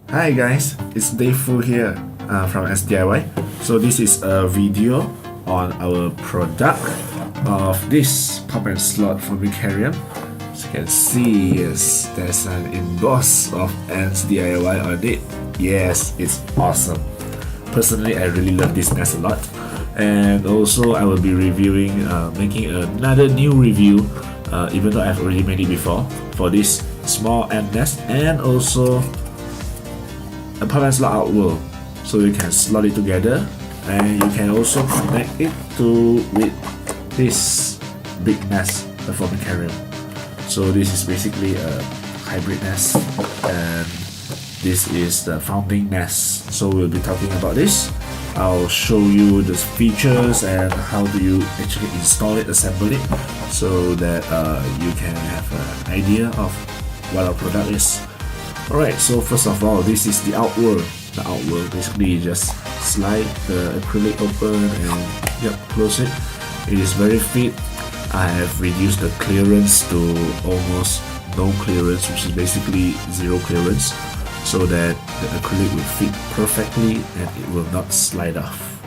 Hi guys, it's Dave Fu here from AntsD.I.Y. So this is a video on our product of this pop and slot Formicarium. As you can see, yes, there's an emboss of AntsD.I.Y on it. Yes, it's awesome. Personally, I really love this nest a lot. And also I will be reviewing, making another new review, even though I've already made it before, for this small ant nest, and also a pop and slot outward, so you can slot it together, and you can also connect it with this big nest, the Formicarium. So this is basically a hybrid nest, and this is the founding nest. So we'll be talking about this. I'll show you the features and how do you actually install it, assemble it, so that you can have an idea of what our product is. Alright, so first of all, this is the outward. The outward, basically you just slide the acrylic open and close it. It is very fit. I have reduced the clearance to almost no clearance, which is basically zero clearance, so that the acrylic will fit perfectly and it will not slide off.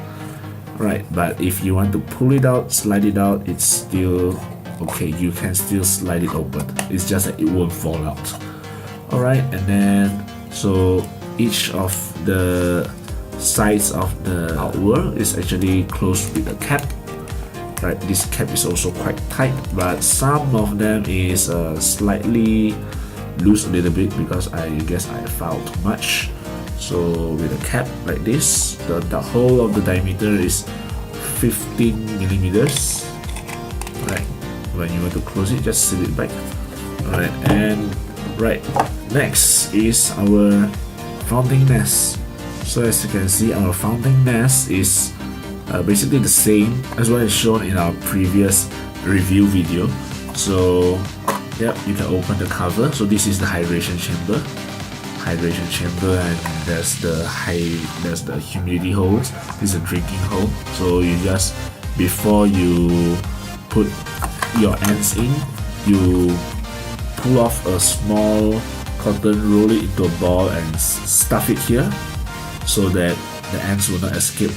Alright, but if you want to pull it out, slide it out, it's still okay. You can still slide it open. It's just that it won't fall out. Alright, and then so each of the sides of the outward is actually closed with a cap. Right, this cap is also quite tight, but some of them is slightly loose a little bit because I guess I filed too much. So with a cap like this, the whole of the diameter is 15 millimeters. Right, when you want to close it, just seal it back. Alright, and right, next is our founding nest. So as you can see, our founding nest is basically the same as what is shown in our previous review video. So yep, you can open the cover. So this is the hydration chamber, and there's the humidity holes. This is a drinking hole. So you just, before you put your ants in, you pull off a small cotton, roll it into a ball and stuff it here, so that the ants will not escape.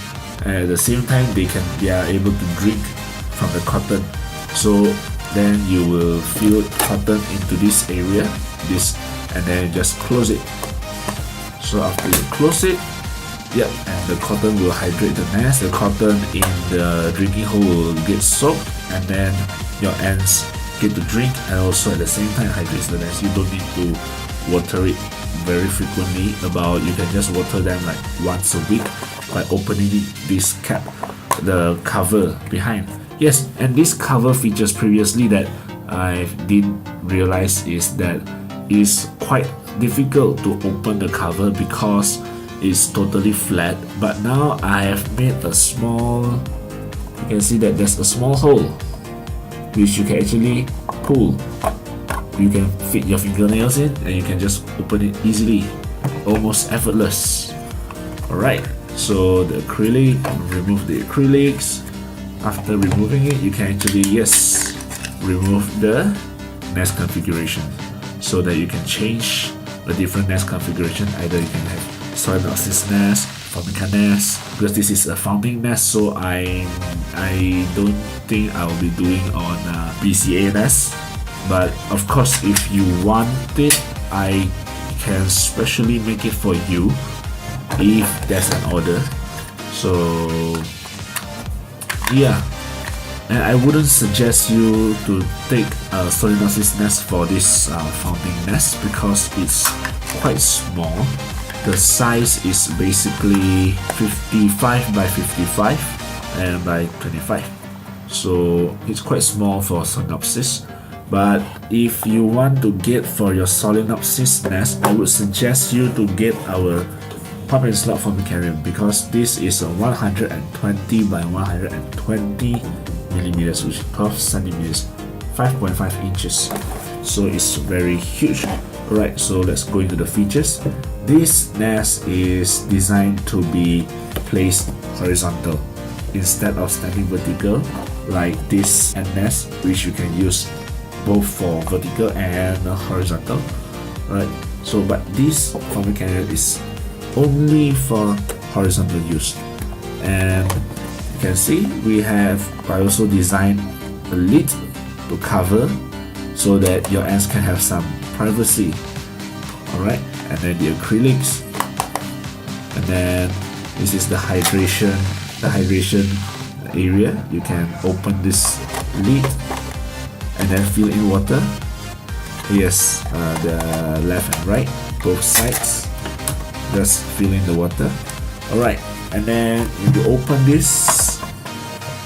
And at the same time, they are able to drink from the cotton. So then you will fill cotton into this area, and then just close it. So after you close it, and the cotton will hydrate the nest. The cotton in the drinking hole will get soaked, and then your ants get to drink, and also at the same time hydrates the nest. You don't need to water it very frequently. You can just water them like once a week by opening this cap, the cover behind. Yes, and this cover features previously that I didn't realize is that it is quite difficult to open the cover because it's totally flat. But now I have made a small, you can see that there's a small hole which you can actually pull. You can fit your fingernails in and you can just open it easily, almost effortless. Alright, so the acrylic, remove the acrylics. After removing it, you can actually remove the nest configuration, so that you can change a different nest configuration. Either you can have solid oxys nest, Formica nest, because this is a founding nest, so I don't think I'll be doing on BCA nest. But of course, if you want it, I can specially make it for you if there's an order. So yeah, and I wouldn't suggest you to take a Solenosis nest for this founding nest because it's quite small. The size is basically 55 by 55 and by 25, so it's quite small for Solenopsis. But if you want to get for your Solenopsis nest, I would suggest you to get our pop and slot Formicarium, because this is a 120 by 120 millimeters, which is 12 centimeters, 5.5 inches. So it's very huge. Alright, so let's go into the features. This nest is designed to be placed horizontal instead of standing vertical like this ant nest, which you can use both for vertical and horizontal. Right, So but this Formicarium is only for horizontal use. And you can see I also designed a lid to cover so that your ants can have some privacy. Alright, and then the acrylics, and then this is the hydration area. You can open this lid and then fill in water. Yes, the left and right, both sides, just fill in the water. Alright, and then if you open this,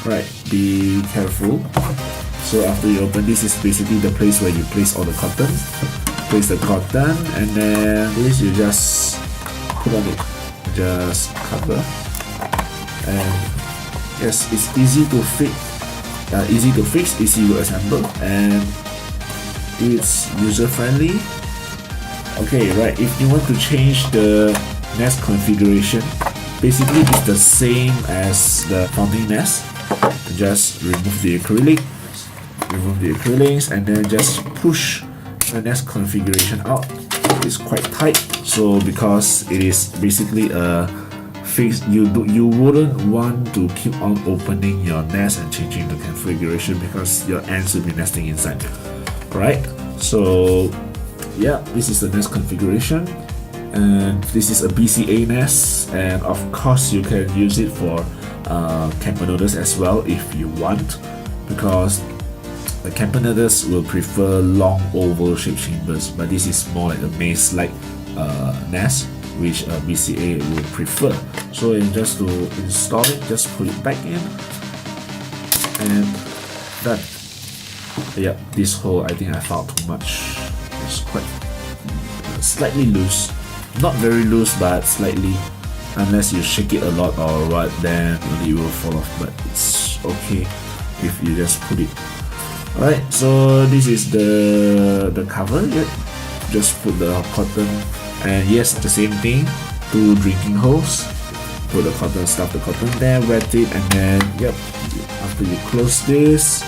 right, be careful. So after you open this, is basically the place where you place all the cotton. Place the cotton, and then this you just put on it, just cover. And yes, it's easy to fix, easy to assemble, and it's user friendly. Okay, right, if you want to change the nest configuration, basically it's the same as the founding nest. Just remove the acrylics, and then just push the nest configuration out. It's quite tight, so because it is basically a fixed, you wouldn't want to keep on opening your nest and changing the configuration because your ants will be nesting inside. Right, so yeah, this is the nest configuration, and this is a BCA nest, and of course you can use it for campernoiders as well if you want, because the campernoiders will prefer long oval shaped chambers, but this is more like a maze-like nest, which BCA will prefer. So just to install it, just put it back in, and done. Yeah, this hole, I think I found too much. It's quite slightly loose, not very loose, but slightly. Unless you shake it a lot or what, then it will fall off. But it's okay if you just put it. Alright, so this is the cover. Yep. Just put the cotton, and yes, the same thing. 2 drinking holes. Put the cotton, stuff the cotton there, wet it, and then yep. After you close this,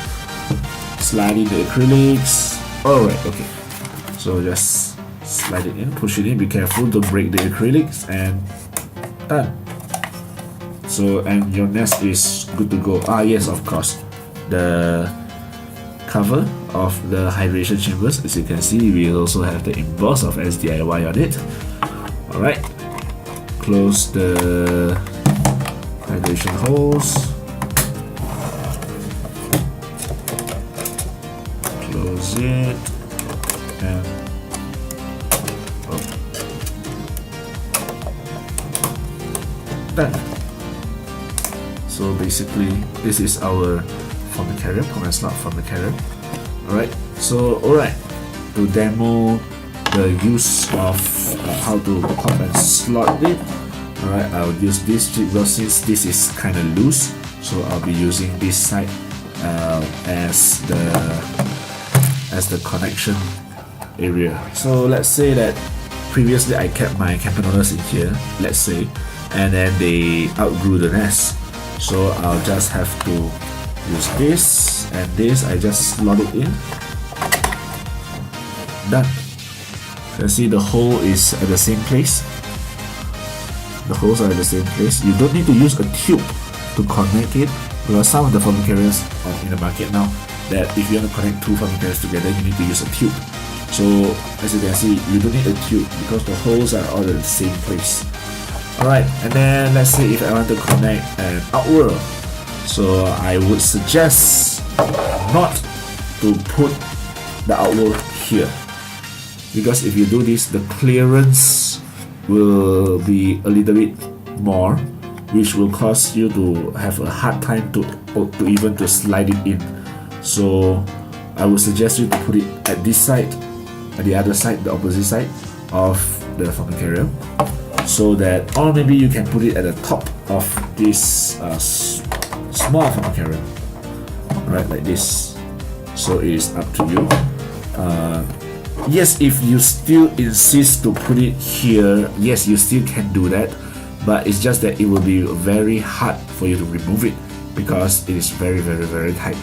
slide in the acrylics. Alright, okay. So just slide it in, push it in. Be careful, don't break the acrylics, and done. So, and your nest is good to go. Yes, of course, the cover of the hydration chambers, as you can see, we also have the emboss of AntsD.I.Y on it. Alright, close the hydration holes, close it, and done. So basically, this is our Formicarium, PnS Formicarium. Alright, so to demo the use of how to pop and slot it, alright, I'll use this jig because since this is kind of loose, so I'll be using this side as the connection area. So let's say that previously I kept my campernoiders in here, let's say, and then they outgrew the nest, so I'll just have to use this and this. I just slot it in. Done. You can see the hole is at the same place. The holes are at the same place. You don't need to use a tube to connect it, because some of the Formicariums in the market now, that if you want to connect 2 Formicariums together, you need to use a tube. So as you can see, you don't need a tube because the holes are all at the same place. Alright, and then let's say if I want to connect an outward, so I would suggest not to put the outward here, because if you do this, the clearance will be a little bit more, which will cause you to have a hard time to even to slide it in. So I would suggest you to put it at this side, at the other side, the opposite side of the Formicarium, so that, or maybe you can put it at the top of this small Formicarium, right, like this. So it is up to you. Yes, if you still insist to put it here, yes, you still can do that, but it's just that it will be very hard for you to remove it because it is very, very, very tight.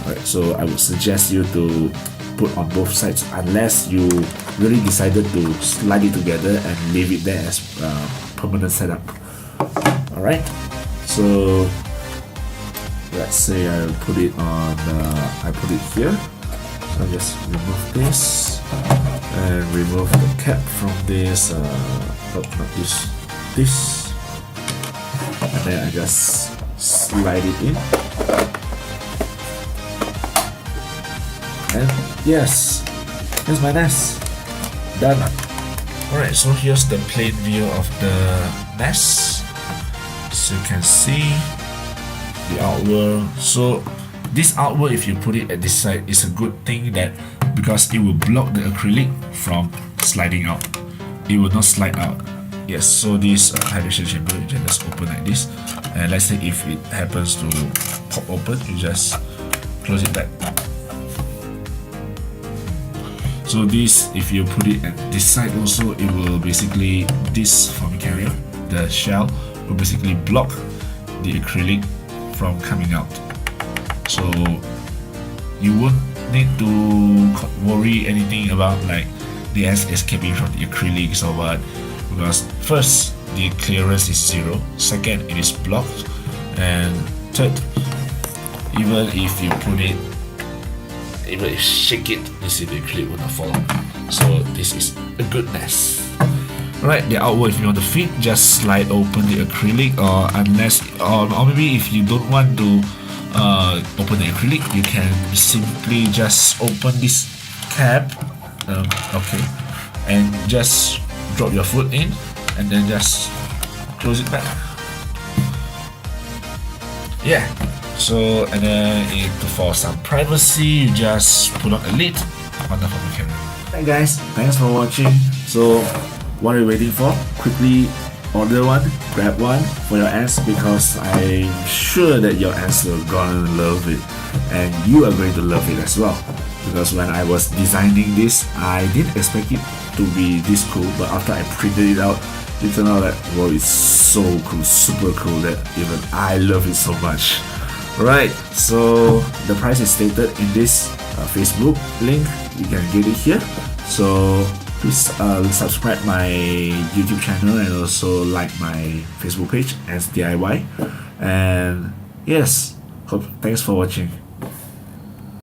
Alright, so I would suggest you to put on both sides, unless you really decided to slide it together and leave it there as permanent setup. Alright, so let's say I put it on, I put it here. So I just remove this and remove the cap from this, not this, and then I just slide it in. And yes, here's my nest. Done. Alright, so here's the plain view of the nest. So you can see the outward. So this outward, if you put it at this side, is a good thing that because it will block the acrylic from sliding out. It will not slide out. Yes, so this hydration chamber, you can just open like this, and let's say if it happens to pop open, you just close it back. So this, if you put it at this side also, it will basically, this Formicarium, the shell, will basically block the acrylic from coming out. So you won't need to worry anything about like the ants escaping from the acrylics or what, because first, the clearance is 0, second, it is blocked, and third, even if you put it, even if you shake it, you see the acrylic will not fall out. So this is a good nest. Alright, the outward, if you want to fit, just slide open the acrylic, or unless, or maybe if you don't want to open the acrylic, you can simply just open this cap, okay, and just drop your foot in, and then just close it back. Yeah. So, and then for some privacy, you just put on a lid on the Formicarium. Hey guys, thanks for watching. So, what are you waiting for? Quickly order one, grab one for your ants, because I'm sure that your ants are gonna love it, and you are going to love it as well. Because when I was designing this, I didn't expect it to be this cool, but after I printed it out, it turned out that, wow, it's so cool, super cool, that even I love it so much. Right, so the price is stated in this Facebook link. You can get it here. So please subscribe my YouTube channel and also like my Facebook page, AntsD.I.Y. And yes, thanks for watching.